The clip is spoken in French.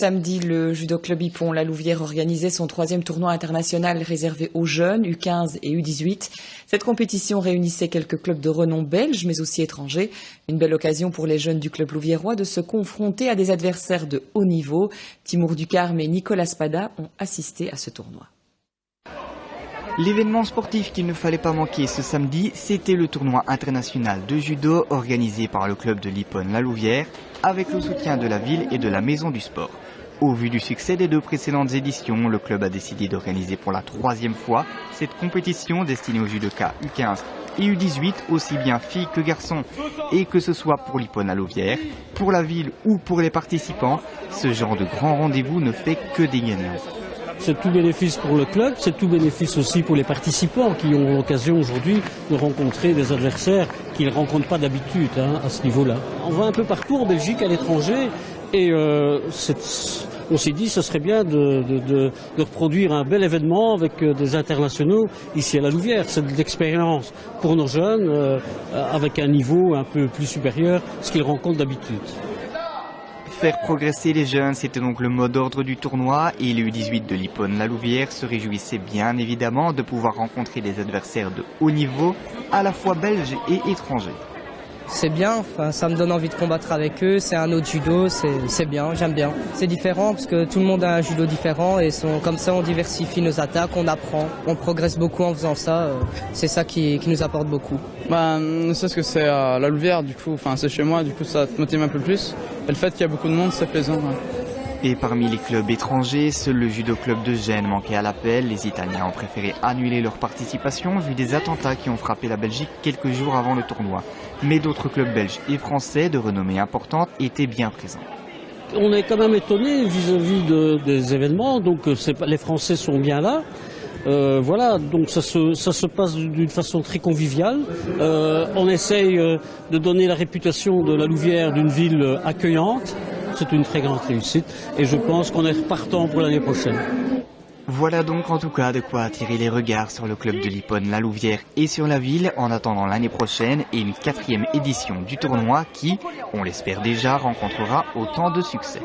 Samedi, le Judo Club Hippon La Louvière organisait son 3e tournoi international réservé aux jeunes, U15 et U18. Cette compétition réunissait quelques clubs de renom belges, mais aussi étrangers. Une belle occasion pour les jeunes du club louviérois de se confronter à des adversaires de haut niveau. Timour Ducarme et Nicolas Spada ont assisté à ce tournoi. L'événement sportif qu'il ne fallait pas manquer ce samedi, c'était le tournoi international de judo organisé par le club de l'Hippon La Louvière avec le soutien de la ville et de la maison du sport. Au vu du succès des 2 précédentes éditions, le club a décidé d'organiser pour la 3e fois cette compétition destinée aux judokas U15 et U18, aussi bien filles que garçons. Et que ce soit pour l'Hippon La Louvière, pour la ville ou pour les participants, ce genre de grand rendez-vous ne fait que des gagnants. C'est tout bénéfice pour le club, c'est tout bénéfice aussi pour les participants qui ont l'occasion aujourd'hui de rencontrer des adversaires qu'ils ne rencontrent pas d'habitude à ce niveau-là. On va un peu partout en Belgique, à l'étranger, et on s'est dit que ce serait bien de reproduire un bel événement avec des internationaux ici à La Louvière. C'est de l'expérience pour nos jeunes, avec un niveau un peu plus supérieur, ce qu'ils rencontrent d'habitude. Faire progresser les jeunes, c'était donc le mot d'ordre du tournoi et les U18 de l'Hippon La Louvière se réjouissaient bien évidemment de pouvoir rencontrer des adversaires de haut niveau, à la fois belges et étrangers. C'est bien, ça me donne envie de combattre avec eux, c'est un autre judo, c'est bien, j'aime bien. C'est différent parce que tout le monde a un judo différent et comme ça on diversifie nos attaques, on apprend, on progresse beaucoup en faisant ça, c'est ça qui nous apporte beaucoup. Ne serait-ce que c'est à La Louvière, du coup, c'est chez moi, du coup ça te motive un peu plus. Et le fait qu'il y a beaucoup de monde, c'est plaisant. Ouais. Et parmi les clubs étrangers, seul le judo club de Gênes manquait à l'appel. Les Italiens ont préféré annuler leur participation vu des attentats qui ont frappé la Belgique quelques jours avant le tournoi. Mais d'autres clubs belges et français de renommée importante étaient bien présents. On est quand même étonné vis-à-vis des événements, donc les Français sont bien là. Voilà, donc ça se passe d'une façon très conviviale. On essaye de donner la réputation de La Louvière d'une ville accueillante. C'est une très grande réussite et je pense qu'on est repartant pour l'année prochaine. Voilà donc en tout cas de quoi attirer les regards sur le club de l'Hippon La Louvière et sur la ville en attendant l'année prochaine et une 4e édition du tournoi qui, on l'espère déjà, rencontrera autant de succès.